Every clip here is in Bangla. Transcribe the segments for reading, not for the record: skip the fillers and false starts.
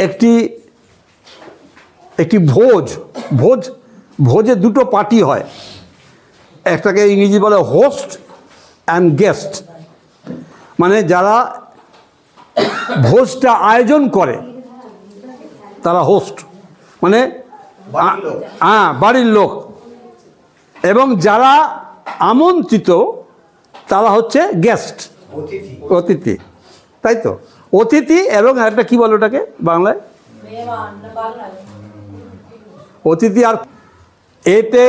একটি একটি ভোজে দুটো পার্টি হয়, একটাকে ইংরেজি বলে হোস্ট অ্যান্ড গেস্ট, মানে যারা ভোজটা আয়োজন করে তারা হোস্ট, মানে বাড়ির লোক, এবং যারা আমন্ত্রিত তারা হচ্ছে গেস্ট, অতিথি, তাই তো? অতিথি এবং একটা কি বলো ওটাকে বাংলায়? অতিথি। আর এতে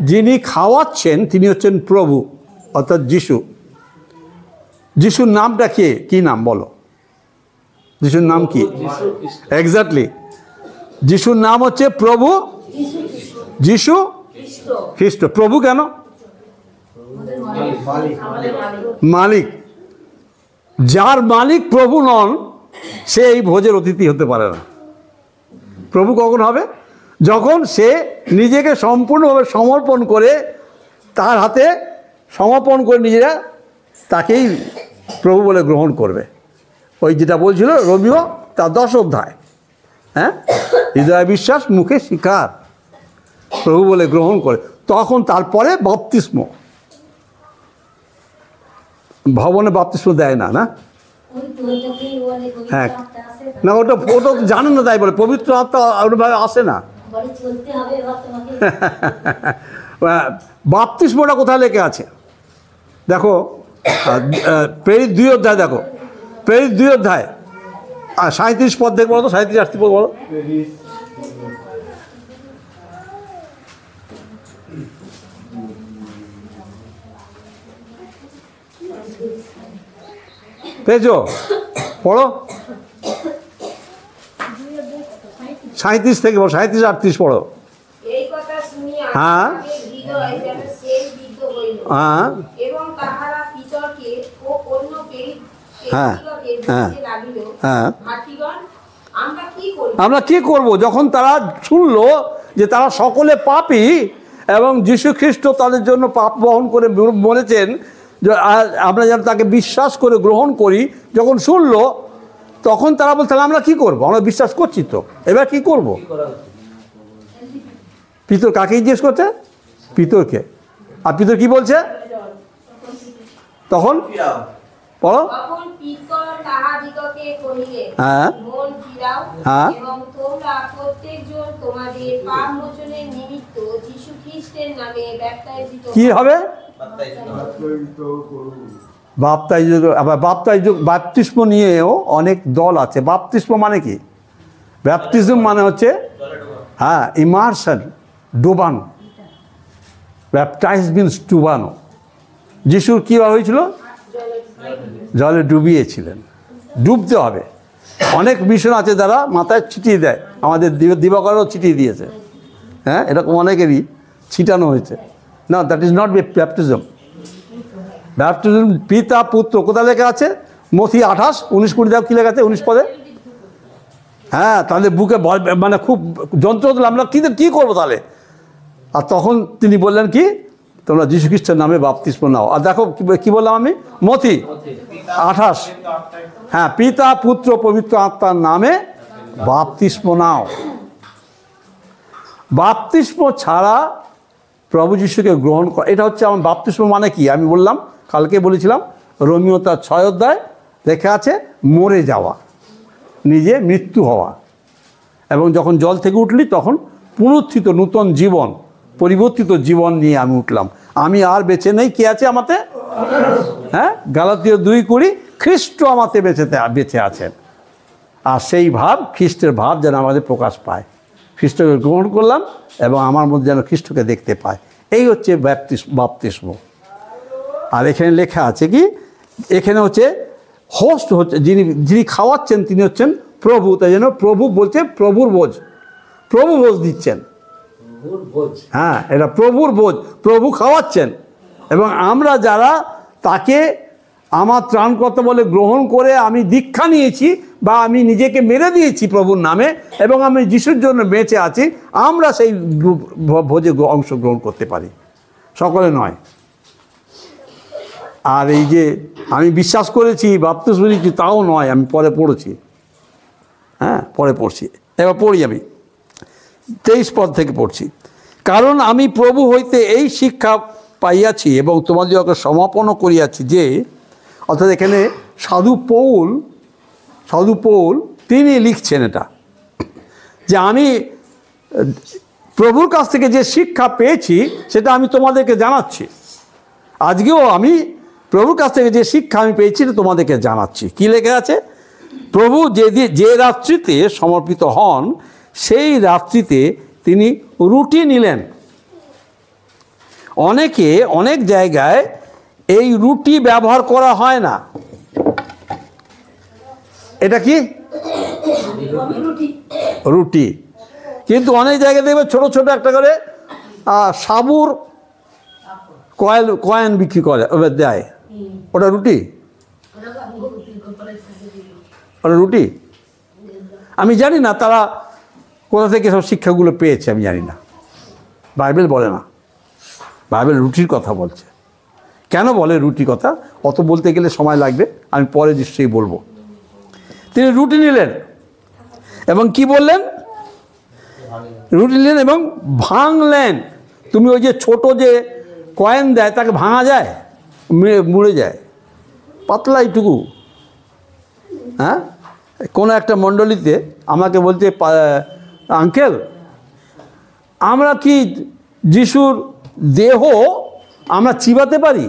যিনি খাওয়াচ্ছেন তিনি হচ্ছেন প্রভু, অর্থাৎ যিশু। যিশুর নামটা কি নাম বলো? যিশুর নাম কি? এক্স্যাক্টলি, যিশুর নাম হচ্ছে প্রভু যিশু খ্রিস্ট। প্রভু কেন? মালিক। যার মালিক প্রভু নন সে এই ভোজের অতিথি হতে পারে না। প্রভু কখন হবে? যখন সে নিজেকে সম্পূর্ণভাবে সমর্পণ করে, তার হাতে সমর্পণ করে নিজেরা তাকেই প্রভু বলে গ্রহণ করবে। ওই যেটা বলছিল রোমিও তার 10 অধ্যায়, হ্যাঁ, হৃদয় বিশ্বাস মুখে স্বীকার, প্রভু বলে গ্রহণ করে, তখন তারপরে বাপ্তিস্ম। ভবনে বাপ্তিস্ম দেয় না, না? হ্যাঁ, না, ওটা জানেন না, তাই বলে পবিত্র আত্মা ওইভাবে আসে না। বাপ্তিস্মটা কোথায় লেখা আছে দেখো, প্রেরিত 2 অধ্যায়, দেখো প্রেরিত 2 অধ্যায় আর 37 পদ দেখবো তো, 37-38 পদ বলো। পেয়েছো? পড়ো, 37 থেকে পড়ো, 37-38 পড়ো। হ্যাঁ হ্যাঁ হ্যাঁ হ্যাঁ। আমরা কি করব যখন তারা শুনলো যে তারা সকলে পাপী এবং যীশু খ্রিস্ট তাদের জন্য পাপ বহন করে বলেছেন, আমরা যেন তাকে বিশ্বাস করে গ্রহণ করি, যখন শুনলো তখন তারা বলছে আমরা কি করব? আমরা বিশ্বাস করছি তো, এবার কি করব? পিতর কাকে জিজ্ঞেস করছে? পিতরকে। আর পিতর কি বলছে তখন? পড়ো। হ্যাঁ হ্যাঁ, কি হবে? বাপ্তিস্ম নিয়েও অনেক দল আছে। বাপ্তিস্ম মানে কি? ব্যাপটিজম মানে হচ্ছে হ্যাঁ ইমার্শন, ডুবানো। ব্যাপটাইজ মিনস ডুবানো। যিশুর কী হয়েছিল? জলে ডুবিয়েছিলেন। ডুবতে হবে। অনেক মিশন আছে যারা মাথায় ছিটিয়ে দেয়, আমাদের দিবাকরও ছিটিয়ে দিয়েছে, হ্যাঁ, এরকম অনেকেরই ছিটানো হয়েছে। না, that is not baptism. Baptism পিতা পুত্র, কোথায় লেখা আছে? মথি 28-19-20 দেখো কী লেখা আছে 19 পদে। হ্যাঁ, তাহলে বুকে মানে খুব যন্ত্র দিল, আমরা কী করবো তাহলে? আর তখন তিনি বললেন কি, তোমরা যীশু খ্রিস্টের নামে বাপ্তিস্ম নাও। আর দেখো কি বললাম আমি, মথি 28, হ্যাঁ, পিতা পুত্র পবিত্র আত্মার নামে বাপ্তিস্ম নাও। বাপ্তিস্ম ছাড়া প্রভু যীশুকে গ্রহণ করা, এটা হচ্ছে আমার বাপ্তিস্ম মানে কি আমি বললাম, কালকে বলেছিলাম, রোমিও তার 6 অধ্যায় লেখা আছে মরে যাওয়া, নিজে মৃত্যু হওয়া, এবং যখন জল থেকে উঠলি তখন পুনরুত্থিত নূতন জীবন, পরিবর্তিত জীবন নিয়ে আমি উঠলাম। আমি আর বেঁচে নেই, কে আছে আমাতে? হ্যাঁ, গালাতীয় 2:20, খ্রিস্ট আমাতে বেঁচে আছেন। আর সেই ভাব, খ্রিস্টের ভাব যেন আমাদের প্রকাশ পায়। খ্রিস্টকে গ্রহণ করলাম এবং আমার মধ্যে যেন খ্রিস্টকে দেখতে পায়, এই হচ্ছে বাপ্তিস্ম। আর এখানে লেখা আছে কি, এখানে হচ্ছে হোস্ট হচ্ছে যিনি খাওয়াচ্ছেন তিনি হচ্ছেন প্রভু। তাই জন্য প্রভু বলছে প্রভুর ভোজ, প্রভু ভোজ দিচ্ছেন। হ্যাঁ, এটা প্রভুর ভোজ, প্রভু খাওয়াচ্ছেন। এবং আমরা যারা তাকে আমার ত্রাণকর্তা বলে গ্রহণ করে আমি দীক্ষা নিয়েছি বা আমি নিজেকে মেরে দিয়েছি প্রভুর নামে এবং আমি যিশুর জন্য বেঁচে আছি, আমরা সেই ভোজে অংশগ্রহণ করতে পারি, সকলে নয়। আর এই যে আমি বিশ্বাস করেছি বাপ্তিস্ম নিয়েছি তাও নয়, আমি পরে পড়েছি। হ্যাঁ, পরে পড়ছি, এবার পড়ি আমি 23 পদ থেকে পড়ছি। কারণ আমি প্রভু হইতে এই শিক্ষা পাইয়াছি এবং তোমাদিগকে সমাপন করিয়াছি যে, অর্থাৎ এখানে সাধু পৌল তিনি লিখছেন এটা, যে আমি প্রভুর কাছ থেকে যে শিক্ষা পেয়েছি সেটা আমি তোমাদেরকে জানাচ্ছি। আজকেও আমি প্রভুর কাছ থেকে যে শিক্ষা আমি পেয়েছি এটা তোমাদেরকে জানাচ্ছি। কি লেখা আছে? প্রভু যে রাত্রিতে সমর্পিত হন সেই রাত্রিতে তিনি রুটি নিলেন। অনেক জায়গায় এই রুটি ব্যবহার করা হয় না। এটা কি রুটি, কিন্তু অনেক জায়গায় দেখবে ছোট ছোট একটা করে সাবুর কয়েন বিক্রি করে দেয়, ওটা রুটি? ওটা রুটি? আমি জানি না তারা কোথা থেকে সব শিক্ষাগুলো পেয়েছে, আমি জানি না। বাইবেল বলে না, বাইবেল রুটির কথা বলছে। কেন বলে রুটি কথা অত বলতে গেলে সময় লাগবে, আমি পরে নিশ্চয়ই বলবো। তিনি রুটি নিলেন এবং কি বললেন? রুটি নিলেন এবং ভাঙলেন। তুমি ওই যে ছোট যে কয়েন দেয় তাকে ভাঙা যায়? মুড়ে যায়, পাতলা এইটুকু। হ্যাঁ, কোনো একটা মণ্ডলীতে আমাকে বলছে, আঙ্কেল আমরা কি যিশুর দেহ আমরা চিবাতে পারি?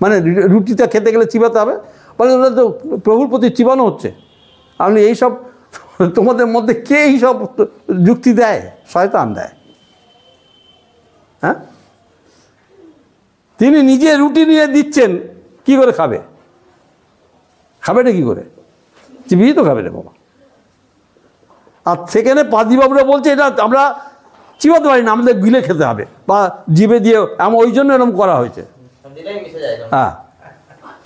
মানে রুটিটা খেতে গেলে চিবাতে হবে? বলে ওটা তো প্রভুর প্রতি চিবানো হচ্ছে। আপনি এইসব, তোমাদের মধ্যে কে এইসব যুক্তি দেয়? শয়তান দেয়। হ্যাঁ, তিনি নিজে রুটি নিয়ে দিচ্ছেন, কি করে খাবে? খাবেটা কি করে? চিবিয়ে তো খাবে রে বাবা। আর সেখানে পাদিবাবুরা বলছে এটা আমরা চিবাতে পারি না, আমাদের গিলে খেতে হবে বা জিভে দিয়ে, ওই জন্য এরকম করা হয়েছে। হ্যাঁ,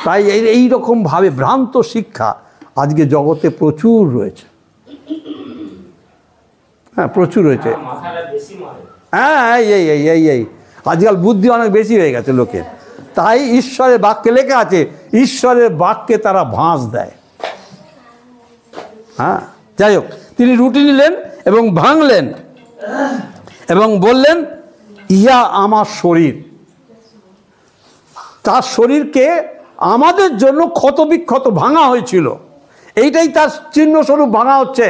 তাই এইরকমভাবে ভ্রান্ত শিক্ষা আজকে জগতে প্রচুর রয়েছে। হ্যাঁ, প্রচুর রয়েছে। হ্যাঁ, এই আজকাল বুদ্ধি অনেক বেশি হয়ে গেছে লোকের, তাই ঈশ্বরের বাক্যে লেখা আছে, ঈশ্বরের বাক্যে তারা ভাঁজ দেয়। হ্যাঁ, যাই হোক, তিনি রুটি নিলেন এবং ভাঙলেন এবং বললেন, ইহা আমার শরীর। তার শরীরকে আমাদের জন্য ক্ষত বিক্ষত ভাঙা হয়েছিল, এইটাই তার চিহ্নস্বরূপ ভাঙা হচ্ছে।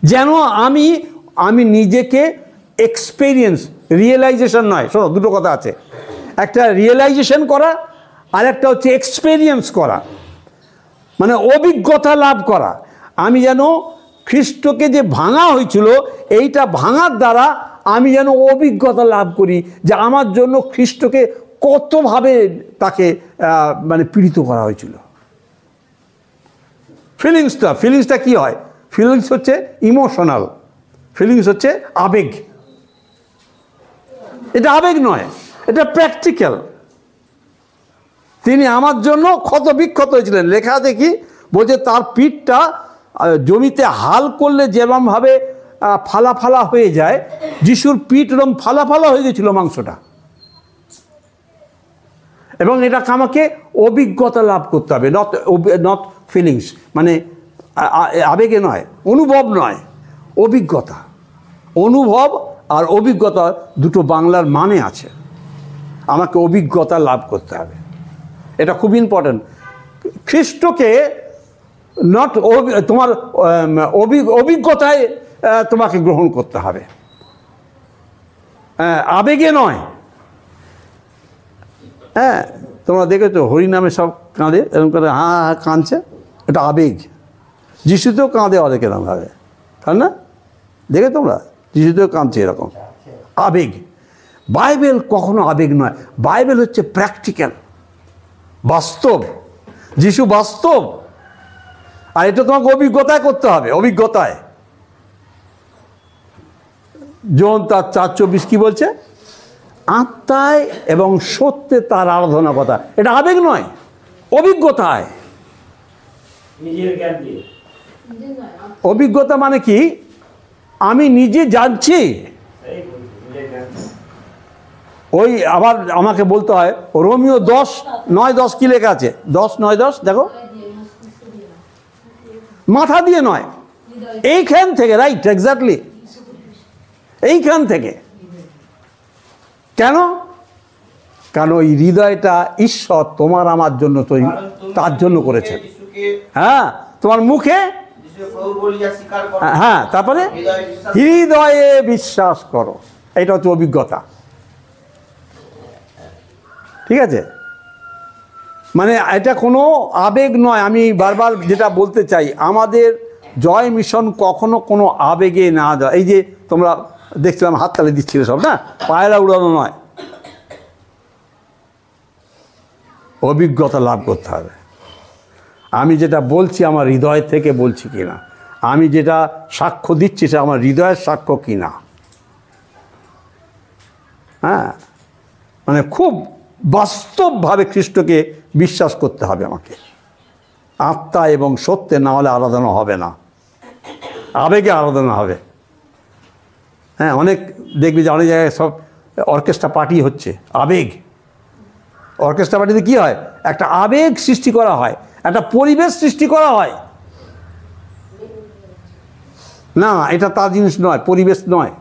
যেন আমি নিজেকে এক্সপেরিয়েন্স, রিয়েলাইজেশন নয়, শোনো দুটো কথা আছে, একটা রিয়েলাইজেশন করা আর একটা হচ্ছে এক্সপেরিয়েন্স করা, মানে অভিজ্ঞতা লাভ করা। আমি যেন খ্রিস্টকে যে ভাঙা হয়েছিল এইটা ভাঙার দ্বারা আমি যেন অভিজ্ঞতা লাভ করি যে আমার জন্য খ্রিস্টকে কতভাবে তাকে মানে পীড়িত করা হয়েছিল। ফিলিংসটা কি হয়? ফিলিংস হচ্ছে ইমোশনাল, ফিলিংস হচ্ছে আবেগ। এটা আবেগ নয়, এটা প্র্যাকটিক্যাল। তিনি আমার জন্য ক্ষত বিক্ষত হয়েছিলেন। লেখা আছে কি? বলছে তার পিঠটা জমিতে হাল করলে যেরকমভাবে ফালা ফালা হয়ে যায়, যিশুর পিঠ এরকম ফালা ফালা হয়ে গেছিল মাংসটা। এবং এটাকে আমাকে অভিজ্ঞতা লাভ করতে হবে, নট ফিলিংস, মানে আবেগে নয়, অনুভব নয়, অভিজ্ঞতা। অনুভব আর অভিজ্ঞতা দুটো বাংলার মানে আছে। আমাকে অভিজ্ঞতা লাভ করতে হবে, এটা খুব ইম্পর্ট্যান্ট। খ্রিস্টকে নট তোমার অভিজ্ঞতায় তোমাকে গ্রহণ করতে হবে, আবেগে নয়। হ্যাঁ, তোমরা দেখেছো হরিনামে সব কাঁদে, এরকম করে হ্যাঁ হ্যাঁ কাঁদছে, এটা আবেগ। যিশুতেও কাঁদে অনেক এরকমভাবে, তাই না? দেখে তোমরা, যিশুতেও কাঁদছে এরকম আবেগ। বাইবেল কখনো আবেগ নয়, বাইবেল হচ্ছে প্র্যাকটিক্যাল, বাস্তব। যিশু বাস্তব, আর এটা তোমাকে অভিজ্ঞতায় করতে হবে, অভিজ্ঞতায়। জন তার 4:24 কি বলছে? আত্মায় এবং সত্যে তার আরাধনা কথা। এটা আবেগ নয়, অভিজ্ঞতায়। অভিজ্ঞতা মানে কি? আমি নিজে জানছি। ওই আবার আমাকে বলতে হয়, রোমিও 10:9-10 কি লেখা আছে? 10:9-10 দেখো। মাথা দিয়ে নয়, এইখান থেকে, রাইট, এক্স্যাক্টলি এইখান থেকে। কেন? কারণ ওই হৃদয়টা ঈশ্বর তোমার আমার জন্য তৈরি, তার জন্য করেছেন। হ্যাঁ, তোমার মুখে, হ্যাঁ, তারপরে হৃদয়ে বিশ্বাস করো, এটা হচ্ছে অভিজ্ঞতা। ঠিক আছে, মানে এটা কোনো আবেগ নয়। আমি বারবার যেটা বলতে চাই, আমাদের জয় মিশন কখনো কোনো আবেগে না যায়। এই যে তোমরা দেখছিলাম হাততালি দিচ্ছিলে সব, না, পায়রা উড়ানো নয়, অভিজ্ঞতা লাভ করতে হবে। আমি যেটা বলছি আমার হৃদয় থেকে বলছি কিনা, আমি যেটা সাক্ষ্য দিচ্ছি সেটা আমার হৃদয়ের সাক্ষ্য কিনা। হ্যাঁ, মানে খুব বাস্তবভাবে খ্রিস্টকে বিশ্বাস করতে হবে আমাকে, আত্মা এবং সত্যে, না হলে আরাধনা হবে না, আবেগে আরাধনা হবে। হ্যাঁ, অনেক দেখবি যে অনেক জায়গায় সব অর্কেস্ট্রা পার্টি হচ্ছে, আবেগ। অর্কেস্ট্রা পার্টিতে কী হয়? একটা আবেগ সৃষ্টি করা হয়, একটা পরিবেশ সৃষ্টি করা হয়। না, এটা তার জিনিস নয়, পরিবেশ নয়।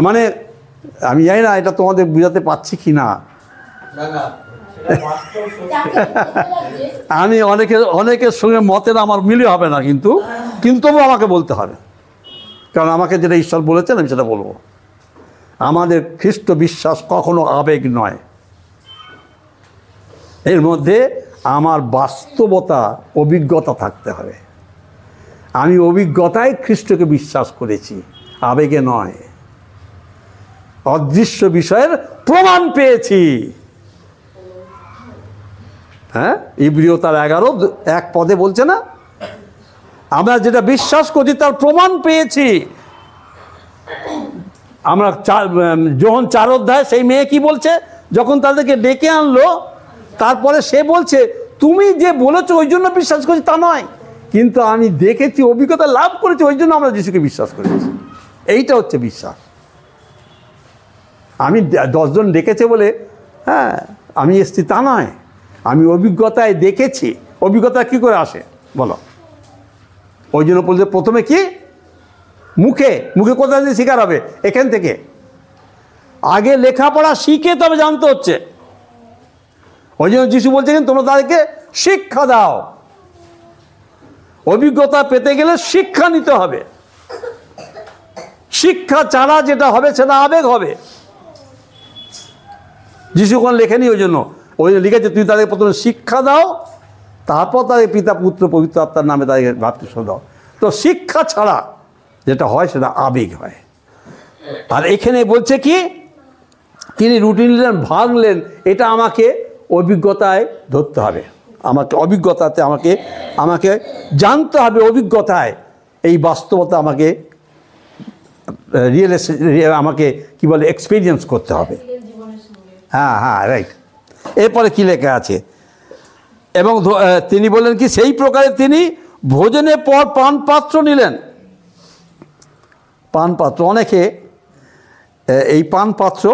মানে আমি জানি না এটা তোমাদের বুঝাতে পারছি কি না। আমি অনেকের সঙ্গে মতের আমার মিলে হবে না, কিন্তু তবু আমাকে বলতে হবে, কারণ আমাকে যেটা ঈশ্বর বলেছেন আমি সেটা বলবো। আমাদের খ্রিস্ট বিশ্বাস কখনো আবেগ নয়, এর মধ্যে আমার বাস্তবতা, অভিজ্ঞতা থাকতে হবে। আমি অভিজ্ঞতায় খ্রিস্টকে বিশ্বাস করেছি, আবেগে নয়। অদৃশ্য বিষয়ের প্রমাণ পেয়েছি। হ্যাঁ, ইব্রিয় তার 11:1 বলছে না, আমরা যেটা বিশ্বাস করছি তার প্রমাণ পেয়েছি। আমরা যোহন 4 সেই মেয়ে কি বলছে, যখন তাদেরকে ডেকে আনলো, তারপরে সে বলছে তুমি যে বলেছো ওই জন্য বিশ্বাস করছি তা নয়, কিন্তু আমি দেখেছি, অভিজ্ঞতা লাভ করেছি, ওই জন্য আমরা যিশুকে বিশ্বাস করেছি। এইটা হচ্ছে বিশ্বাস। আমি 10 জন ডেকেছে বলে হ্যাঁ আমি এসছি তা নয়, আমি অভিজ্ঞতায় দেখেছি। অভিজ্ঞতা কি করে আসে বলো? ওই জন্য বলছে প্রথমে কি, মুখে কোথা দিয়ে শিকার হবে? এখান থেকে। আগে লেখাপড়া শিখে তবে জানতে হচ্ছে। ওই জন্য যিশু বলছেন তোমরা তাদেরকে শিক্ষা দাও। অভিজ্ঞতা পেতে গেলে শিক্ষা নিতে হবে। শিক্ষা ছাড়া যেটা হবে সেটা আবেগ হবে। যিশু কোন লেখেনি, ওই জন্য লিখেছে তুমি তাদেরকে প্রথমে শিক্ষা দাও, তারপর তাদের পিতা পুত্র পবিত্র আত্মার নামে তাদেরকে বাপ্তিস্ম দাও। তো শিক্ষা ছাড়া যেটা হয় সেটা আবেগ হয়। আর এখানে বলছে কি, তিনি রুটিন নিলেন, ভাঙলেন। এটা আমাকে অভিজ্ঞতায় ধরতে হবে, আমাকে অভিজ্ঞতাতে আমাকে জানতে হবে। অভিজ্ঞতায় এই বাস্তবতা আমাকে আমাকে কি বলে এক্সপিরিয়েন্স করতে হবে। হ্যাঁ হ্যাঁ, রাইট। এরপরে কি লেখা আছে? এবং তিনি বললেন কি, সেই প্রকারে তিনি ভোজনের পর পানপাত্র নিলেন। পানপাত্র, অনেকে এই পানপাত্র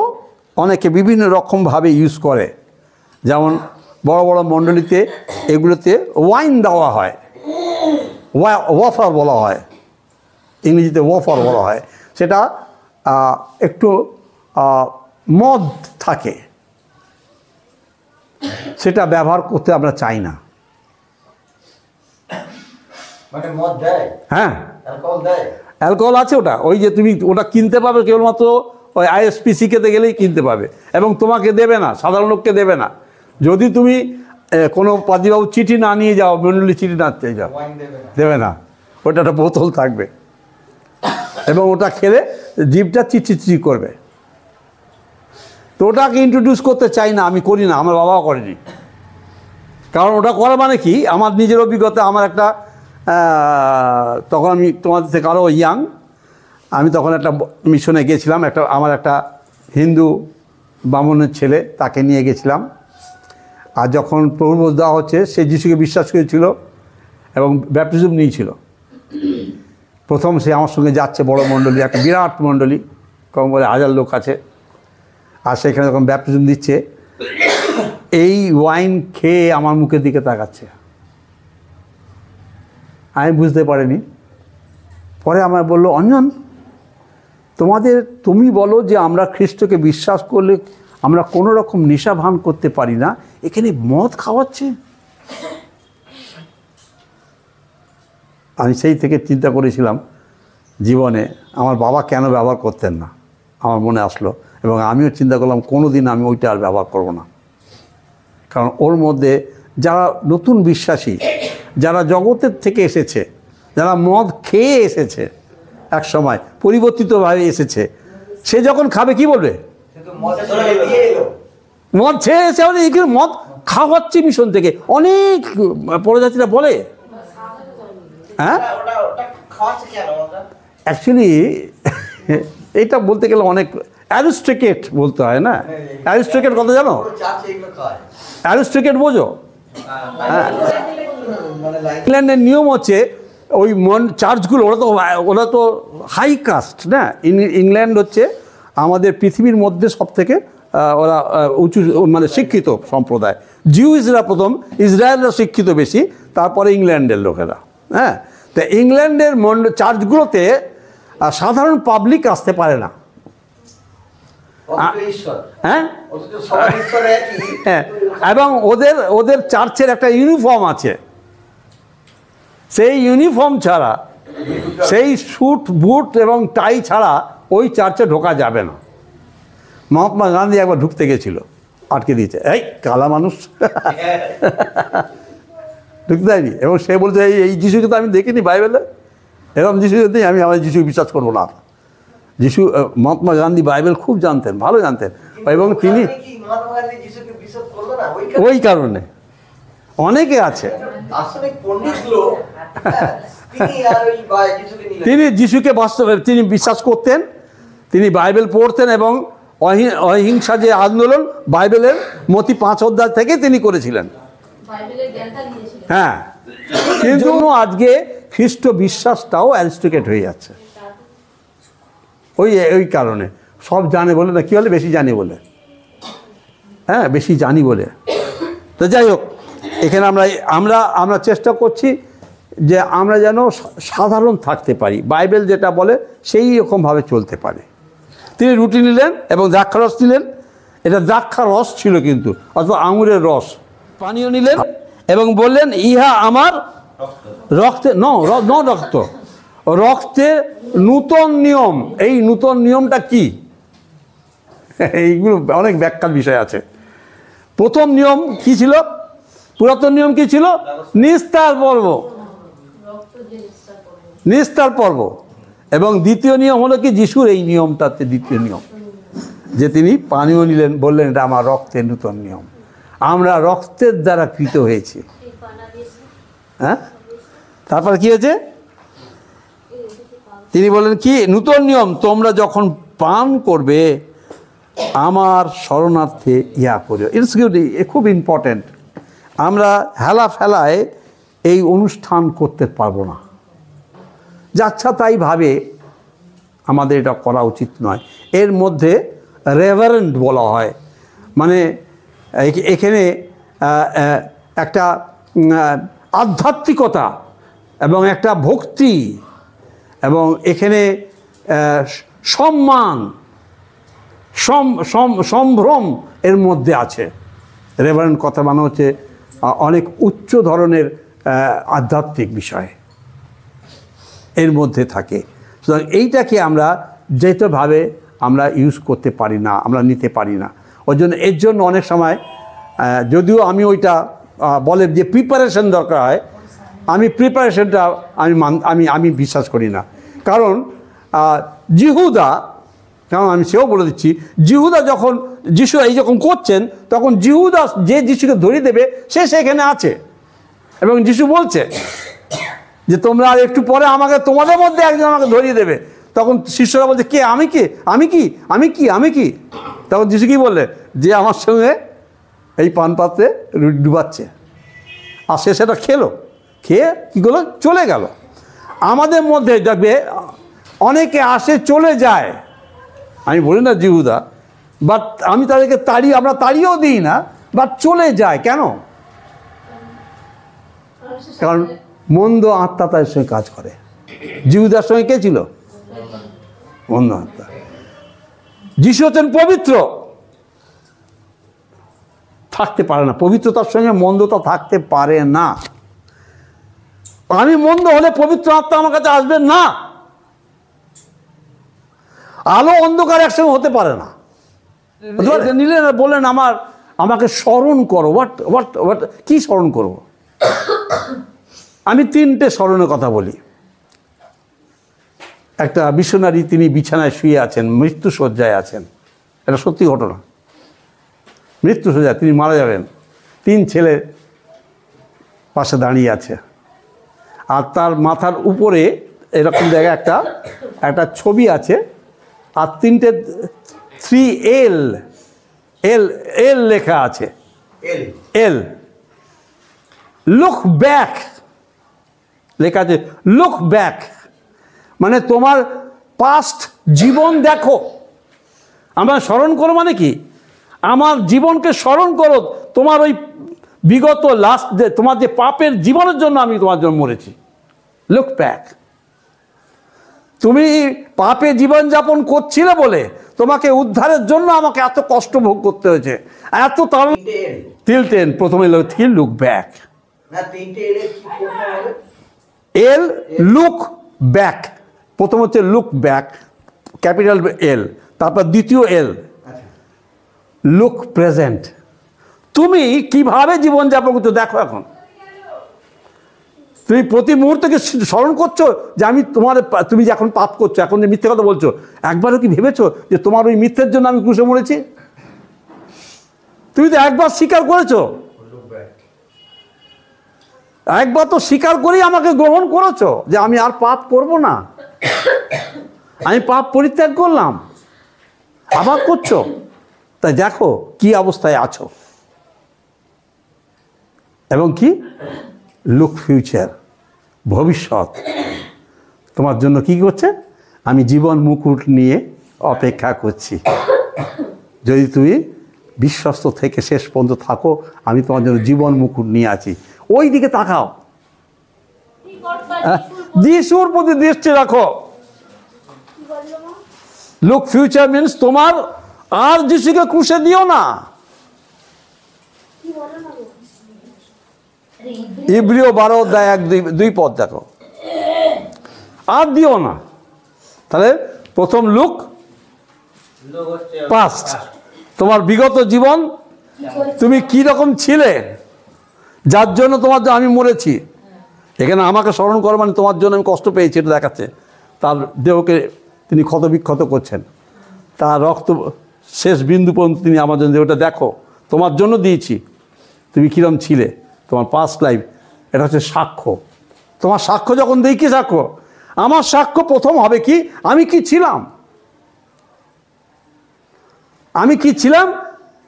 অনেকে বিভিন্ন রকমভাবে ইউজ করে। যেমন বড় বড় মণ্ডলীতে এগুলোতে ওয়াইন দেওয়া হয়, ওয়াফার বলা হয়, ইংরেজিতে ওয়াফার বলা হয়। সেটা একটু মদ থাকে, সেটা ব্যবহার করতে আমরা চাই না। হ্যাঁ, অ্যালকোহল আছে ওটা, ওই যে তুমি ওটা কিনতে পাবে কেবলমাত্র ওই ISPC খেতে গেলেই কিনতে পাবে, এবং তোমাকে দেবে না, সাধারণ লোককে দেবে না। যদি তুমি কোনো পাদিবাবু চিঠি না নিয়ে যাও, মন্ডলী চিঠি না চেয়ে যাও, দেবে না। ওটা একটা বোতল থাকবে, এবং ওটা খেলে জিভটা চিচি করবে। তো ওটাকে ইন্ট্রোডিউস করতে চাই না, আমি করি না, আমার বাবাও করেনি। কারণ ওটা করা মানে কি, আমার নিজের অভিজ্ঞতা, আমার একটা তখন আমি তোমাদের থেকে আরও ইয়াং, আমি তখন একটা মিশনে গেছিলাম। আমার একটা হিন্দু ব্রাহ্মণের ছেলে, তাকে নিয়ে গেছিলাম। আর যখন প্রভুভোজ দেওয়া হচ্ছে, সে যিশুকে বিশ্বাস করেছিল এবং ব্যাপটিজম নিয়েছিল। প্রথম সে আমার সঙ্গে যাচ্ছে, বড় মণ্ডলী, একটা বিরাট মণ্ডলী, কম বলে 1000 লোক আছে। আর সেখানে যখন ব্যাপটিজম দিচ্ছে, এই ওয়াইন খেয়ে আমার মুখের দিকে তাকাচ্ছে। আমি বুঝতে পারিনি। পরে আমায় বললো, অঞ্জন তুমি বলো যে আমরা খ্রিস্টকে বিশ্বাস করলে আমরা কোনো রকম নেশা ভান করতে পারি না, এখানে মদ খাওয়াচ্ছে। আমি সেই থেকে চিন্তা করেছিলাম জীবনে আমার বাবা কেন ব্যবহার করতেন না, আমার মনে আসলো, এবং আমিও চিন্তা করলাম কোনো দিন আমি ওইটা আর ব্যবহার করব না। কারণ ওর মধ্যে যারা নতুন বিশ্বাসী, যারা জগতের থেকে এসেছে, যারা মদ খেয়ে এসেছে, এক সময় পরিবর্তিতভাবে এসেছে, সে যখন খাবে কি বলবে? মদ ছেড়ে এসে আমাদের এখানে মদ খাওয়াচ্ছে মিশন থেকে, অনেক প্রজাতিরা বলে। হ্যাঁ, অ্যাকচুয়ালি এটা বলতে গেলে অনেক অ্যারিস্ট্রিকেট বলতে হয় না? অ্যারিস্ট্রিকেট কথা জানো? অ্যারিস্ট্রিকেট বোঝো? হ্যাঁ, ইংল্যান্ডের নিয়ম হচ্ছে ওই চার্চগুলো, ওরা তো হাই কাস্ট না। ইংল্যান্ড হচ্ছে আমাদের পৃথিবীর মধ্যে সব থেকে ওরা উঁচু মানে শিক্ষিত সম্প্রদায়। জিউসরা প্রথম, ইসরায়েলরা শিক্ষিত বেশি, তারপরে ইংল্যান্ডের লোকেরা। হ্যাঁ, তো ইংল্যান্ডের চার্চগুলোতে সাধারণ পাবলিক আসতে পারে না। হ্যাঁ, হ্যাঁ, এবং ওদের চার্চের একটা ইউনিফর্ম আছে, সেই ইউনিফর্ম ছাড়া, সেই স্যুট বুট এবং টাই ছাড়া ওই চার্চে ঢোকা যাবে না। মহাত্মা গান্ধী একবার ঢুকতে গেছিল, আটকে দিয়েছে, এই কালা মানুষ ঢুকতে দেয়নি। এবং সে বলছে, এই যিশুকে তো আমি দেখিনি বাইবেলে, এরকম যিশু যদি আমি আমার যিশু বিশ্বাস করবো না। যিশু, মহাত্মা গান্ধী বাইবেল খুব জানতেন, ভালো জানতেন, এবং তিনি ওই কারণে অনেকে আছে তিনি যিশুকে বাস্তবে তিনি বিশ্বাস করতেন, তিনি বাইবেল পড়তেন, এবং অহিংসা যে আন্দোলন বাইবেলের মতি 5 অধ্যায় থেকে তিনি করেছিলেন। হ্যাঁ, কিন্তু আজকে খ্রিস্ট বিশ্বাসটাও অ্যারিস্ট্রিকেট হয়ে যাচ্ছে ওই কারণে। সব জানে বলে না, কী বলে, বেশি জানি বলে। হ্যাঁ, বেশি জানি বলে। তো যাই হোক, এখানে আমরা চেষ্টা করছি যে আমরা যেন সাধারণ থাকতে পারি, বাইবেল যেটা বলে সেই রকমভাবে চলতে পারি। তিনি রুটি নিলেন এবং দ্রাক্ষারস নিলেন, এটা দ্রাক্ষারস ছিল কিন্তু, অথবা আঙুরের রস, পানীয় নিলেন এবং বললেন, ইহা আমার রক্তে রক্তের নূতন নিয়ম। এই নূতন নিয়মটা কি? এইগুলো অনেক ব্যাখ্যার বিষয় আছে। প্রথম নিয়ম কি ছিল? পুরাতন নিয়ম কি ছিল? নিস্তার পর্ব। এবং দ্বিতীয় নিয়ম হলো কি? যিশুর এই নিয়মটাতে দ্বিতীয় নিয়ম, যে তিনি পানীয় নিলেন, বললেন এটা আমার রক্তের নূতন নিয়ম, আমরা রক্তের দ্বারা কৃত হয়েছি। হ্যাঁ, তারপর কি হয়েছে? তিনি বললেন কি? নূতন নিয়ম তোমরা যখন পান করবে আমার শরণার্থে ইয়া করো। ইটস গুড, খুব ইম্পর্ট্যান্ট। আমরা হেলা ফেলায় এই অনুষ্ঠান করতে পারবো না, যাচ্ছা তাই ভাবে আমাদের এটা করা উচিত নয়। এর মধ্যে রেভারেন্ট বলা হয়, মানে এখানে একটা আধ্যাত্মিকতা এবং একটা ভক্তি, এবং এখানে সম্মান, সম্ভ্রম এর মধ্যে আছে। রেভারেন্ট কথা মানে হচ্ছে অনেক উচ্চ ধরনের আধ্যাত্মিক বিষয় এর মধ্যে থাকে। সুতরাং এইটাকে আমরা যেভাবে আমরা ইউজ করতে পারি না, আমরা নিতে পারি না। ওই জন্য এর জন্য অনেক সময়, যদিও আমি ওইটা বলে যে প্রিপারেশন দরকার হয়, আমি প্রিপারেশনটা আমি বিশ্বাস করি না। কারণ জিহুদা, কারণ আমি সেও বলে দিচ্ছি, জিহুদা যখন যিশু এই যখন করছেন, তখন জিহুদা যে যিশুকে ধরিয়ে দেবে সে সেখানে আছে, এবং যিশু বলছে যে তোমরা আর একটু পরে আমাকে, তোমাদের মধ্যে একজন আমাকে ধরিয়ে দেবে। তখন শিষ্যরা বলছে, কে? আমি কি? আমি কি? আমি কি? আমি কি? তখন যিশু কি বললে? যে আমার সঙ্গে এই পান পাত্রে ডুবাচ্ছে। আর সে সেটা খেয়ে কী করলো? চলে গেল। আমাদের মধ্যে দেখবে অনেকে আসে, চলে যায়। আমি বলি না জিহুদা, বাট আমি তাদেরকে আমরা তাড়িয়েও দিই না, বাট চলে যায়। কেন? কারণ মন্দ আত্মা তার সঙ্গে কাজ করে। জিহুদার সঙ্গে কে ছিল? মন্দ আত্মা। যিশু হচ্ছেন পবিত্র, থাকতে পারে না, পবিত্রতার সঙ্গে মন্দতা থাকতে পারে না। আমি মন্দ হলে পবিত্র আত্মা আমার কাছে আসবে না। আলো অন্ধকার একসঙ্গে হতে পারে না। নিলেন বললেন আমাকে স্মরণ করো। হোয়াট হোয়াট হোয়াট কি স্মরণ করবো? আমি 3টে স্মরণের কথা বলি। একটা মিশনারি, তিনি বিছানায় শুয়ে আছেন, মৃত্যুশয্যায় আছেন। এটা সত্যি ঘটনা। মৃত্যুশয্যায় তিনি মারা যাবেন, 3 ছেলে পাশে দাঁড়িয়ে আছে, আর তার মাথার উপরে এরকম জায়গায় একটা ছবি আছে, আর 3 এল লেখা আছে। এল লুক ব্যাক লেখা আছে। লুক ব্যাক মানে তোমার পাস্ট জীবন দেখো। আমরা স্মরণ করো মানে কি? আমার জীবনকে স্মরণ করো। তোমার ওই বিগত তোমার যে পাপের জীবনের জন্য আমি তোমার জন্য মরেছি। Look back. তুমি পাপে জীবনযাপন করছিলে বলে তোমাকে উদ্ধারের জন্য আমাকে এত কষ্ট ভোগ করতে হয়েছে, এত তিল প্রথমে লুক ব্যাক। এল লুক ব্যাক, প্রথম হচ্ছে লুক ব্যাক, ক্যাপিটাল এল, তারপর দ্বিতীয় এল লুক প্রেজেন্ট। তুমি কিভাবে জীবনযাপন করছো দেখো। এখন তুমি প্রতি মুহূর্তকে স্মরণ করছো যে তুমি যে এখন পাপ করছো, এখন যে মিথ্যে কথা বলছো, একবারও কি ভেবেছো যে তোমার ওই মিথ্যের জন্য আমি ক্রুশে মরেছি? তুমি তো একবার স্বীকার করেছো, একবার তো স্বীকার করেই আমাকে গ্রহণ করেছো যে আমি আর পাপ করব না, আমি পাপ পরিত্যাগ করলাম। আবার করছো, তাই দেখো কি অবস্থায় আছো। এবং কি লুক ফিউচার, ভবিষ্যৎ তোমার জন্য কি করছে? আমি জীবন মুকুট নিয়ে অপেক্ষা করছি। যদি তুমি বিশ্বস্ত থেকে শেষ পর্যন্ত থাকো, আমি তোমার জন্য জীবন মুকুট নিয়ে আছি। ওই দিকে তাকাও, যিশুর প্রতি দৃষ্টি রাখো। লুক ফিউচার মিনস তোমার আর যিশুকে ক্রুশে দিও না। ইব্রিয় 12:1-2 পদ দেখো, আর দিও না। তাহলে প্রথম লুক পাস্ট, তোমার বিগত জীবন, তুমি কি রকম ছিলে, যার জন্য আমি মরেছি। এখানে আমাকে স্মরণ করো মানে তোমার জন্য আমি কষ্ট পেয়েছি, এটা দেখাচ্ছে। তার দেহকে তিনি ক্ষত বিক্ষত করছেন, তার রক্ত শেষ বিন্দু পর্যন্ত তিনি আমার জন্য দেহটা দেখো, তোমার জন্য দিয়েছি। তুমি কীরকম ছিলে, তোমার পাস্ট লাইফ, এটা হচ্ছে সাক্ষ্য। তোমার সাক্ষ্য যখন দিই, কি সাক্ষ্য? আমার সাক্ষ্য প্রথম হবে কি, আমি কি ছিলাম, আমি কি ছিলাম,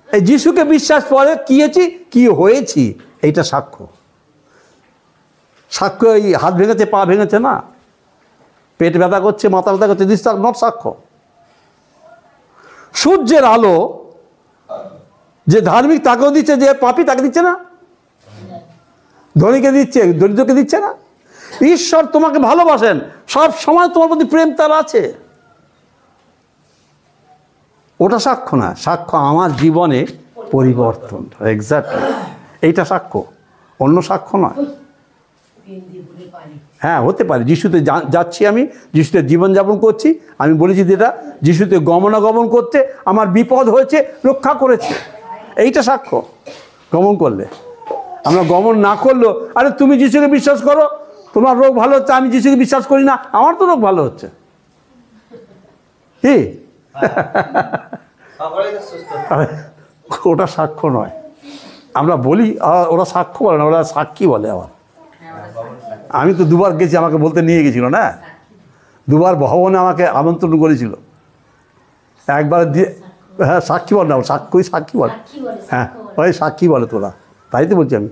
এই যিশুকে বিশ্বাস করে কি হয়েছি, কি হয়েছি, এইটা সাক্ষ্য। সাক্ষ্য এই হাত ভেঙেছে, পা ভেঙেছে না, পেট ব্যথা করছে, মাথা ব্যথা করছে, দিস আর নট সাক্ষ্য। সূর্যের আলো যে ধার্মিক তাকেও দিচ্ছে, যে পাপী তাকে দিচ্ছে না, ধনীকে দিচ্ছে, দরিদ্রকে দিচ্ছে না। ঈশ্বর তোমাকে ভালোবাসেন, সব সময় তোমার প্রতি প্রেম তার আছে। ওটা সাক্ষ্য না, সাক্ষ্য আমার জীবনে পরিবর্তন। এক্স্যাক্টলি, এইটা সাক্ষ্য, অন্য সাক্ষ্য নয়। হ্যাঁ, হতে পারে যিশুতে যাচ্ছি, আমি যিশুতে জীবনযাপন করছি, আমি বলেছি যেটা যিশুতে গমনাগমন করতে আমার বিপদ হয়েছে, রক্ষা করেছে, এইটা সাক্ষ্য। গমন করলে, আমরা গমন না করলেও, আরে তুমি যিশুকে বিশ্বাস করো, তোমার রোগ ভালো হচ্ছে, আমি যিশুকে বিশ্বাস করি না, আমার তো রোগ ভালো হচ্ছে, কি? ওটা সাক্ষ্য নয়। আমরা বলি ওরা সাক্ষ্য বলে না, ওরা সাক্ষী বলে। আবার আমি তো 2বার গেছি, আমাকে বলতে নিয়ে গেছিল না, 2বার ভবনে আমাকে আমন্ত্রণ করেছিল। একবার হ্যাঁ, সাক্ষী বল না, সাক্ষী বল, হ্যাঁ ওই সাক্ষী বলে তোরা, তাই তো বলছি আমি।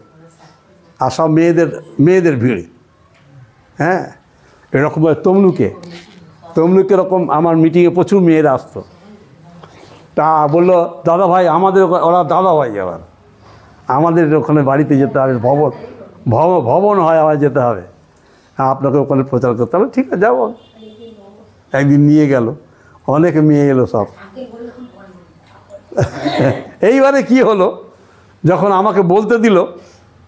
আর সব মেয়েদের ভিড়, হ্যাঁ এরকম। তমলুকে এরকম আমার মিটিংয়ে প্রচুর মেয়েরা আসতো। তা বললো, দাদা ভাই আমাদের ওরা দাদা ভাই, আবার আমাদের ওখানে বাড়িতে যেতে হবে, ভবন হয়, আমার যেতে হবে। আপনাকে ওখানে প্রচার করতে হবে। ঠিক আছে, যাবো। একদিন নিয়ে গেল, অনেকে নিয়ে এলো সব। এইবারে কি হলো, যখন আমাকে বলতে দিল,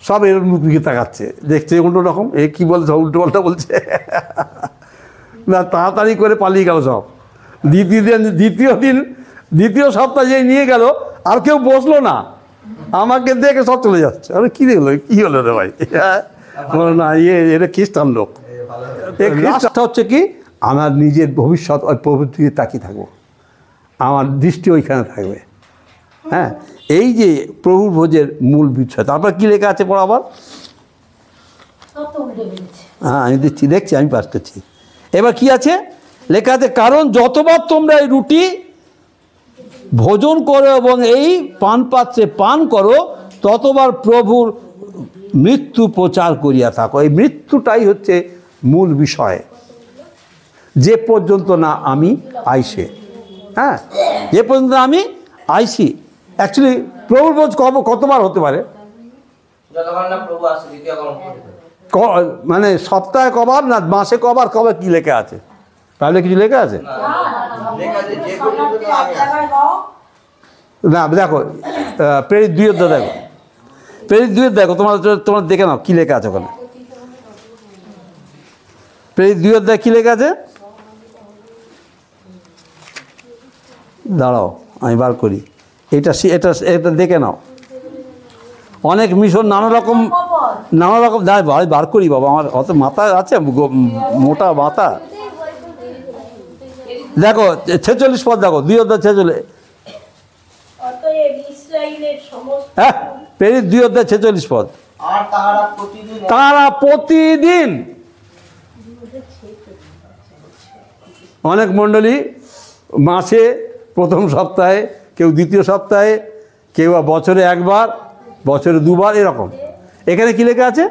সব এর মুখ দিকে তাকাচ্ছে, দেখছে উল্টো রকম, এ কী বলছে, উল্টো পাল্টা বলছে। না, তাড়াতাড়ি করে পালিয়ে গেল সব। দ্বিতীয় সপ্তাহে যেই নিয়ে গেল, আর কেউ বসলো না, আমাকে দেখে সব চলে যাচ্ছে। আরে কী দেখলো, কী হলো রে ভাই? না, এটা খ্রিস্টান লোক। লাস্টটা হচ্ছে কি, আমার নিজের ভবিষ্যৎ ওই প্রভুর দিকে তাকিয়ে থাকবো, আমার দৃষ্টি ওইখানে থাকবে। হ্যাঁ, এই যে প্রভুর ভোজের মূল বিষয়। তারপর কি লেখা আছে পড়া আবার? হ্যাঁ, আমি দেখছি, আমি পাস করছি। এবার কি আছে লেখা আছে? কারণ যতবার তোমরা এই রুটি ভোজন করো এবং এই পান পাত্রে পান করো, ততবার প্রভুর মৃত্যু প্রচার করিয়া থাকো। এই মৃত্যুটাই হচ্ছে মূল বিষয়, যে পর্যন্ত না আমি আইসে। হ্যাঁ, যে পর্যন্ত আমি আইসি। অ্যাকচুয়ালি প্রভুর ভোজ কতবার হতে পারে? মানে সপ্তাহে কবার, না মাসে কবার, কবে কি লেখা আছে? তাহলে কিছু লেখা আছে না? দেখো প্রেরিত 2 অধ্যায় দেখো, প্রেরিত 2 দেখো, তোমরা দেখে নাও কি লেখা আছে ওখানে। প্রেরিত 2 অধ্যায় কি লেখা আছে? দাঁড়াও, আমি বার করি। এটা দেখে নাও। অনেক মিশন নানা রকম বার করি বাবা, আমার অত মাথা আছে, মোটা মাথা। দেখো 46 পদ দেখো, 2 অধ্যায় 46। হ্যাঁ, প্রেরিত 2 অধ্যায় 46 পদ। তারা প্রতিদিন, অনেক মণ্ডলী মাসে প্রথম সপ্তাহে, কেউ দ্বিতীয় সপ্তাহে, কেউ বছরে একবার, বছরে 2 বার, এরকম। এখানে কি লেখা আছে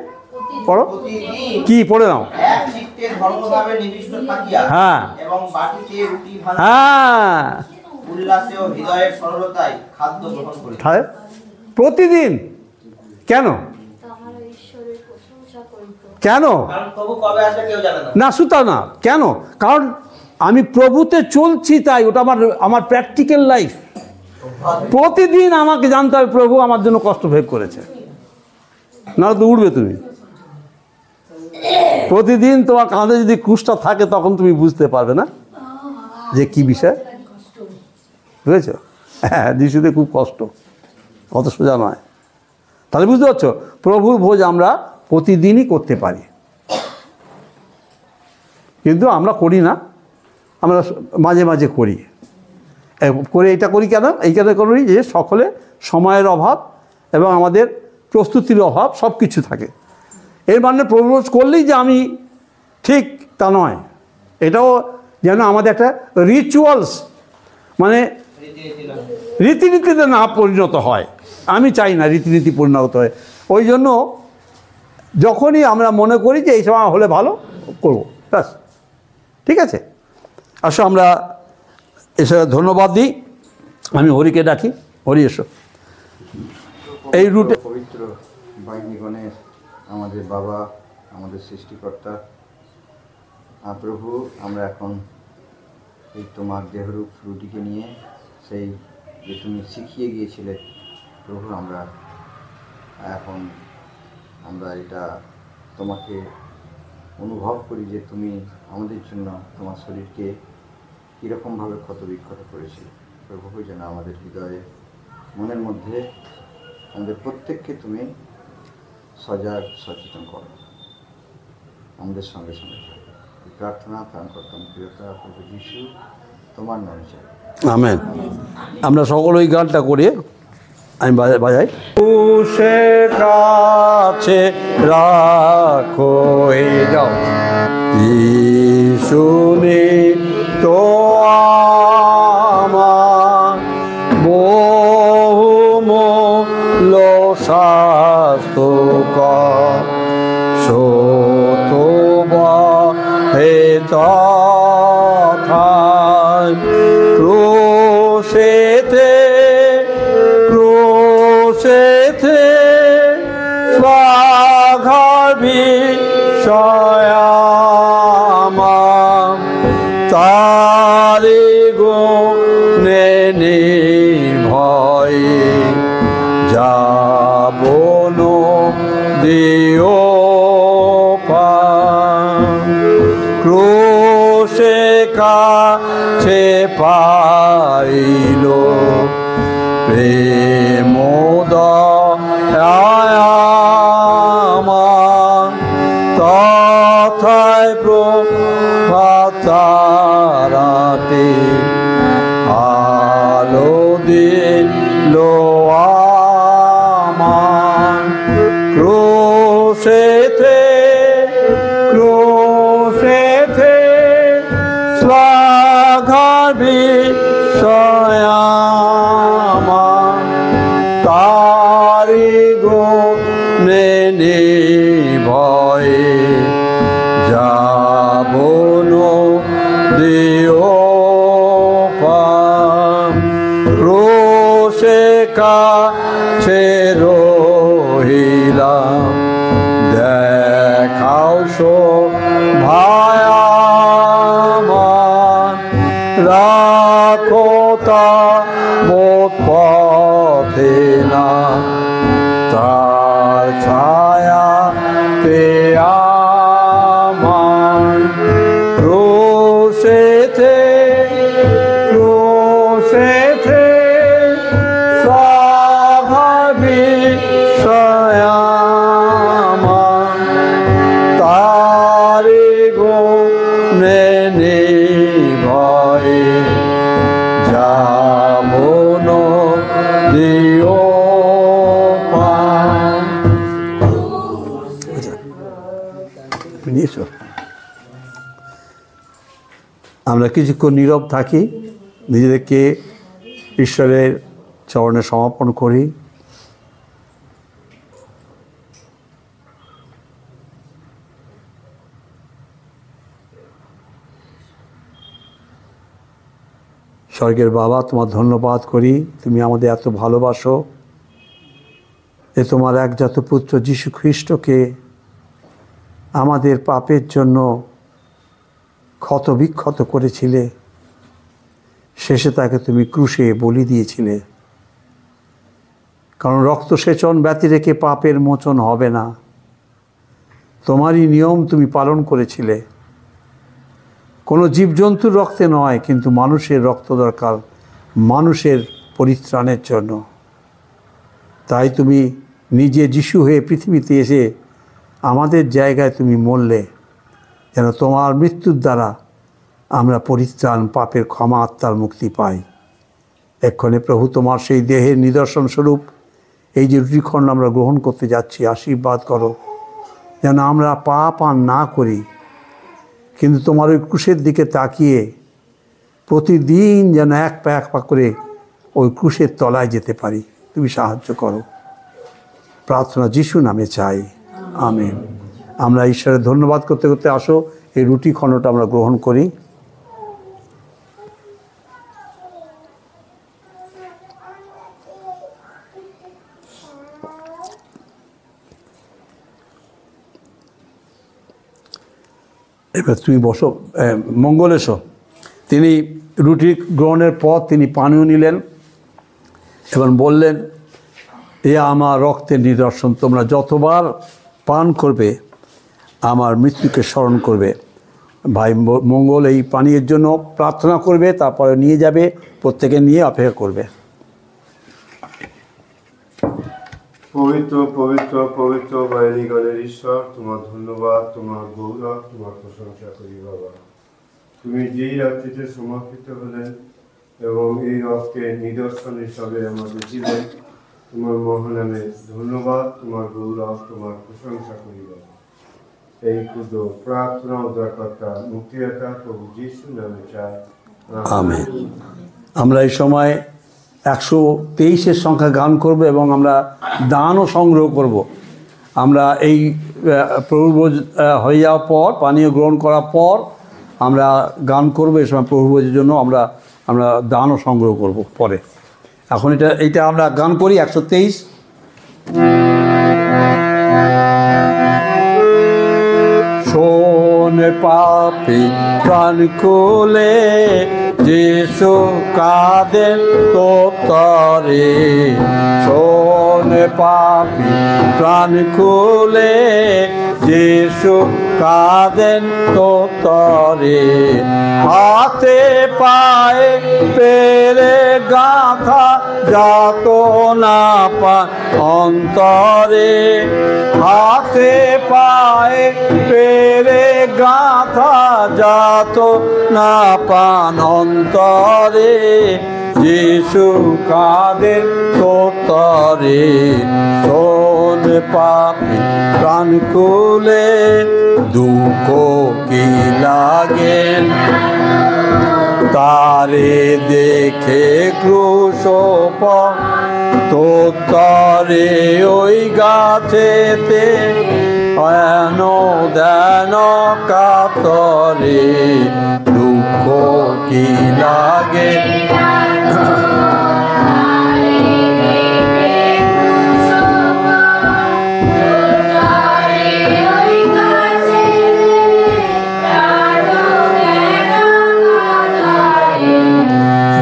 পড়ো, কি পড়ে নাও। হ্যাঁ হ্যাঁ, প্রতিদিন। কেন কেন না, সুতা না, কেন? কারণ আমি প্রভুতে চলছি, তাই ওটা আমার প্র্যাকটিক্যাল লাইফ। প্রতিদিন আমাকে জানতে হবে প্রভু আমার জন্য কষ্ট ভোগ করেছে, না তো উঠবে তুমি। প্রতিদিন তোমার কাঁধে যদি ক্রুশটা থাকে, তখন তুমি বুঝতে পারবে না যে কি বিষয়, বুঝেছ? হ্যাঁ, যিশুতে খুব কষ্ট, অত সোজা নয়। তাহলে বুঝতে পারছো, প্রভুর ভোজ আমরা প্রতিদিনই করতে পারি, কিন্তু আমরা করি না, আমরা মাঝে মাঝে করি। এটা করি কেন? এই কারণে করি যে সকলে সময়ের অভাব এবং আমাদের প্রস্তুতির অভাব, সব কিছু থাকে। এর মানে প্রভুর ভোজ করলেই যে আমি ঠিক তা নয়। এটাও যেন আমাদের একটা রিচুয়ালস, মানে রীতিনীতিতে না পরিণত হয়। আমি চাই না রীতিনীতি পরিণত হয়। ওই জন্য যখনই আমরা মনে করি যে এই সময় হলে ভালো, করবো, ব্যাস, ঠিক আছে। আসো আমরা এসে ধন্যবাদ দিই। আমি হরিকে ডাকি, হরি এসো। এই রুটে পবিত্র বাহিনীগণের আমাদের বাবা, আমাদের সৃষ্টিকর্তা প্রভু, আমরা এখন এই তোমার দেহরূপ রুটিকে নিয়ে, সেই যে তুমি শিখিয়ে গিয়েছিলে প্রভু, আমরা এটা তোমাকে অনুভব করি যে তুমি আমাদের জন্য তোমার শরীরকে কীরকমভাবে ক্ষতবিক্ষত করেছিলে প্রভু। যেন আমাদের হৃদয়ে, মনের মধ্যে আমাদের প্রত্যেককে তুমি সজাগ সচেতন করো, আমাদের সঙ্গে সঙ্গে প্রার্থনা ত্রাণকর্তাম প্রিয়তা প্রভু যিশু, তোমার নামে চাই, আমেন। আমরা সকল ওই গানটা করি, আমি বাজাই। সে কাছে রাখো, এই যাও শুনে তো আমার বহুমূল্য স্বাস্থ্যকর শতবা হে তথায় ক্রুশেতে স্বাঘার বিষয়া যাব নদীও পার। ক্রুশে কাছে পাইল প্রেম দয়ায় আমার, তথায় প্রভাতারাতে আলো দিল আমার। ক্রুশেতে শ্লাঘার বিষয় আমার, তারি গুণে নিভয়ে যাব নদীও পার। ক্রুশে কাছে রহিলাম, দেখাও শোভায় আমার, রাখো তাবৎ পথে না, তার ছায়াতে আমার। ক্রুশেতে শ্লাঘার বিষয় আমার, তারি গুণে নিভয়ে যাব নদীও পার। আমরা কিছুক্ষণ নীরব থাকি, নিজেদেরকে ঈশ্বরের চরণে সমর্পণ করি। স্বর্গের বাবা, তোমার ধন্যবাদ করি, তুমি আমাদের এত ভালোবাসো। এ তোমার একজাত পুত্র যীশু খ্রিস্টকে আমাদের পাপের জন্য ক্ষত বিক্ষত করেছিলে, শেষে তাকে তুমি ক্রুশে বলি দিয়েছিলে। কারণ রক্তসেচন ব্যতি রেখে পাপের মোচন হবে না। তোমারই নিয়ম তুমি পালন করেছিলে। কোনো জীবজন্তুর রক্তে নয়, কিন্তু মানুষের রক্ত দরকার মানুষের পরিত্রাণের জন্য। তাই তুমি নিজে যিশু হয়ে পৃথিবীতে এসে আমাদের জায়গায় তুমি মরলে, যেন তোমার মৃত্যুর দ্বারা আমরা পরিত্রাণ, পাপের ক্ষমা, আত্মার মুক্তি পাই। এক্ষণে প্রভু তোমার সেই দেহের নিদর্শন স্বরূপ এই যে রুটিখণ্ড আমরা গ্রহণ করতে যাচ্ছি, আশীর্বাদ করো যেন আমরা পাপ আর না করি, কিন্তু তোমার ওই ক্রুশের দিকে তাকিয়ে প্রতিদিন যেন এক পা করে ওই ক্রুশের তলায় যেতে পারি। তুমি সাহায্য করো। প্রার্থনা যিশু নামে চাই, আমেন। আমরা ঈশ্বরের ধন্যবাদ করতে করতে আসো এই রুটি খণ্ডটা আমরা গ্রহণ করি। এবার তুমি বসো, মঙ্গল এসো। তিনি রুটি গ্রহণের পর তিনি পানীয় নিলেন এবং বললেন, এ আমার রক্তের নিদর্শন, তোমরা যতবার পান করবে আমার মৃত্যুকে স্মরণ করবে। ভাই মঙ্গল এই পানীয়ের জন্য প্রার্থনা করবে, তারপরে নিয়ে যাবে, প্রত্যেকে নিয়ে অপেক্ষা করবে। পবিত্র পবিত্র পবিত্র বাহিনীগণের ঈশ্বর, তোমার ধন্যবাদ, তোমার গৌরব, তোমার প্রশংসা করি বাবা। তুমি যেই রাত্রিতে সমাপ্ত হলেন এবং এই রক্তের নিদর্শন হিসাবে আমাদের দিলেন, তোমার মহানামে ধন্যবাদ, তোমার গৌরব, তোমার প্রশংসা করি বাবা। এই ক্ষুদ্র প্রার্থনা উদ্ধারকর্তা মুক্তিদাতা প্রভু যিশু নামে চাই, আমেন। আমরা এই সময় 123-এর সংখ্যা গান করব এবং আমরা দানও সংগ্রহ করব। আমরা এই প্রভুভোজ হয়ে যাওয়ার পর, পানীয় গ্রহণ করার পর আমরা গান করব। এই সময় প্রভুভোজের জন্য আমরা দানও সংগ্রহ করব পরে। এখন এইটা আমরা গান করি 123। শোন পাপী প্রাণ খুলে যিশু কাঁদেন তো তরে শোন পাপী প্রাণ খুলে যিশু কাঁদেন তো তরে হাতে পায়ে পেরে গাঁথা যাত না পান অন্তরে হাতে পায়ে পেরে গাঁথা যাত না পান অন্তরে যিশু কাঁদেন তো তরে শোন পাপী প্রাণ খুলে দুঃখ কি লাগেন তারে দেখে ক্রুশ তো তরে ওই গাছেতে হেন দেন কাতরে দুঃখ কি লাগে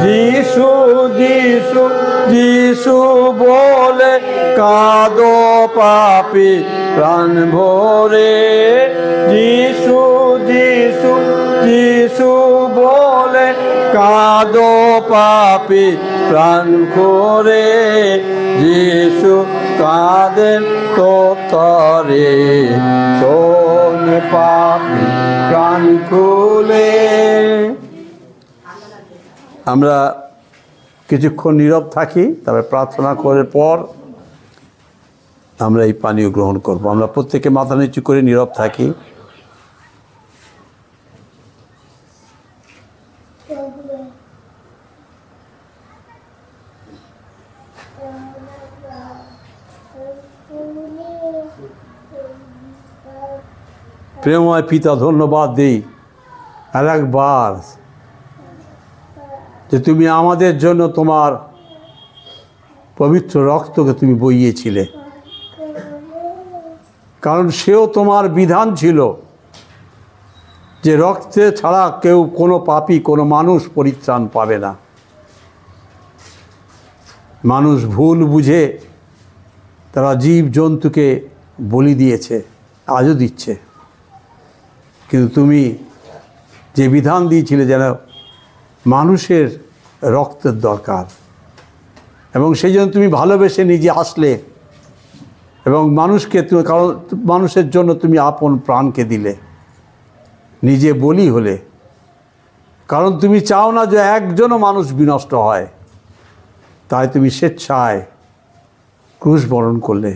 যিশু যিশু যিশু বলে কাঁদো পাপী প্রাণ ভরে যিশু যিশু যিশু বলে কাঁদো পাপী প্রাণ ভরে যিশু কাঁদেন তো তরে শোন পাপী প্রাণ খুলে। আমরা কিছুক্ষণ নীরব থাকি, তারপরে প্রার্থনা করার পর আমরা এই পানীয় গ্রহণ করব। আমরা প্রত্যেকে মাথা নিচু করে নীরব থাকি। প্রেমময় পিতা, ধন্যবাদ দিই আর একবার যে তুমি আমাদের জন্য তোমার পবিত্র রক্তকে তুমি বইয়েছিলে, কারণ সেও তোমার বিধান ছিল যে রক্তে ছাড়া কেউ কোনো পাপী কোনো মানুষ পরিত্রাণ পাবে না। মানুষ ভুল বুঝে তারা জীব জন্তুকে বলি দিয়েছে, আজও দিচ্ছে, কিন্তু তুমি যে বিধান দিয়েছিলে যেন মানুষের রক্তের দরকার, এবং সেই জন্য তুমি ভালোবেসে নিজে আসলে এবং মানুষকে তুমি, কারণ মানুষের জন্য তুমি আপন প্রাণকে দিলে, নিজে বলি হলে, কারণ তুমি চাও না যে একজনও মানুষ বিনষ্ট হয়, তাই তুমি স্বেচ্ছায় ক্রুশ বরণ করলে,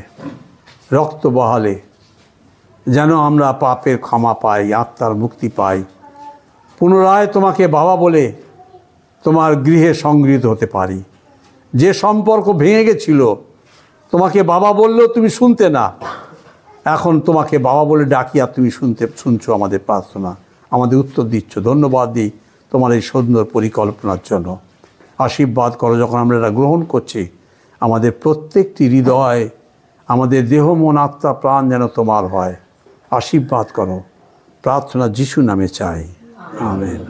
রক্ত বহালে, যেন আমরা পাপের ক্ষমা পাই, আত্মার মুক্তি পাই, পুনরায় তোমাকে বাবা বলে তোমার গৃহে সংগৃহীত হতে পারি। যে সম্পর্ক ভেঙে গেছিল, তোমাকে বাবা বললেও তুমি শুনতে না, এখন তোমাকে বাবা বলে ডাকি আর তুমি শুনছো আমাদের প্রার্থনা, আমাদের উত্তর দিচ্ছ। ধন্যবাদ দিই তোমার এই সুন্দর পরিকল্পনার জন্য। আশীর্বাদ করো যখন আমরা এটা গ্রহণ করছি, আমাদের প্রত্যেকটি হৃদয়, আমাদের দেহ মন আত্মা প্রাণ যেন তোমার হয়। আশীর্বাদ করো, প্রার্থনা যিশু নামে চাই, আমেন।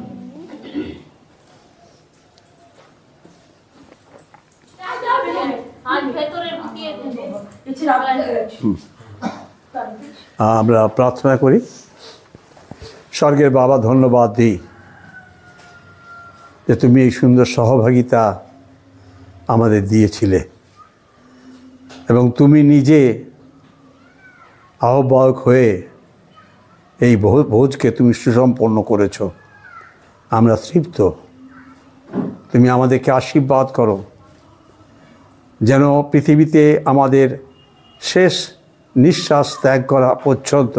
আমরা প্রার্থনা করি। স্বর্গের বাবা, ধন্যবাদ দিই যে তুমি এই সুন্দর সহভাগিতা আমাদের দিয়েছিলে এবং তুমি নিজে আহ্বায়ক হয়ে এই ভোজকে তুমি সুসম্পন্ন করেছ। আমরা তৃপ্ত। তুমি আমাদেরকে আশীর্বাদ করো যেন পৃথিবীতে আমাদের শেষ নিঃশ্বাস ত্যাগ করা পর্যন্ত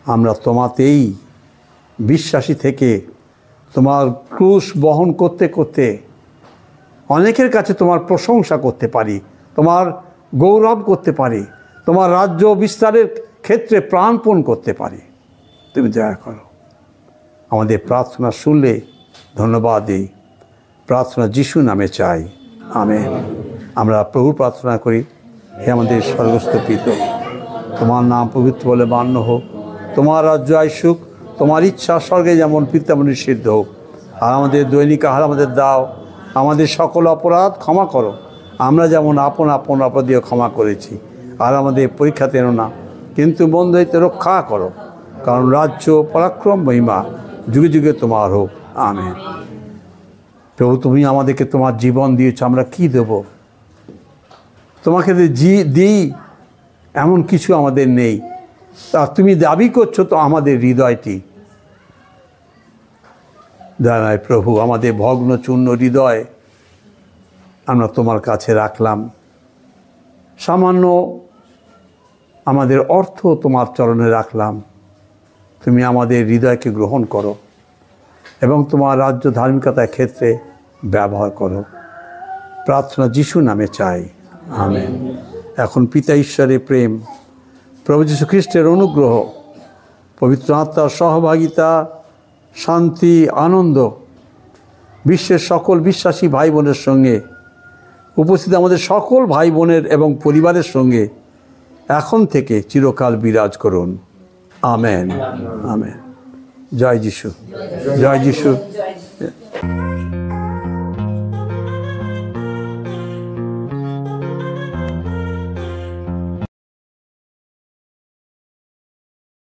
আমরা তোমাতেই বিশ্বাসী থেকে তোমার ক্রুশ বহন করতে করতে অনেকের কাছে তোমার প্রশংসা করতে পারি, তোমার গৌরব করতে পারি, তোমার রাজ্য বিস্তারের ক্ষেত্রে প্রাণপণ করতে পারি। তুমি দয়া করো। আমাদের প্রার্থনা শুনলে ধন্যবাদ দিই। প্রার্থনা যিশু নামে চাই, আমেন। আমরা প্রভু প্রার্থনা করি। হে আমাদের স্বর্গস্থ পিতা, তোমার নাম পবিত্র বলে মান্য হোক, তোমার রাজ্য আইসুক, তোমার ইচ্ছা স্বর্গে যেমন পিতা তেমনি সিদ্ধ হোক। আর আমাদের দৈনিক আহার আমাদের দাও, আমাদের সকল অপরাধ ক্ষমা করো, আমরা যেমন আপন আপন অপরাধীও ক্ষমা করেছি। আর আমাদের পরীক্ষাতে এনো না, কিন্তু বন্ধ হইতে রক্ষা করো, কারণ রাজ্য, পরাক্রম, মহিমা যুগে যুগে তোমার হোক। আমেন। প্রভু, তুমি আমাদেরকে তোমার জীবন দিয়েছ, আমরা কি দেব? তোমাকে দিই এমন কিছু আমাদের নেই, তা তুমি দাবি করছো তো আমাদের হৃদয়টি। দয়াময় প্রভু, আমাদের ভগ্ন চূর্ণ হৃদয় আমরা তোমার কাছে রাখলাম। সামান্য আমাদের অর্থ তোমার চরণে রাখলাম। তুমি আমাদের হৃদয়কে গ্রহণ করো এবং তোমার রাজ্য ধার্মিকতার ক্ষেত্রে ব্যবহার করো। প্রার্থনা যিশু নামে চাই, আমেন। এখন পিতা ঈশ্বরের প্রেম, প্রভু যীশু খ্রিস্টের অনুগ্রহ, পবিত্র আত্মার সহভাগিতা, শান্তি, আনন্দ বিশ্বের সকল বিশ্বাসী ভাই বোনের সঙ্গে, উপস্থিত আমাদের সকল ভাই বোনের এবং পরিবারের সঙ্গে এখন থেকে চিরকাল বিরাজ করুন। Amen, amen. জয় যিশু, জয় যিশু।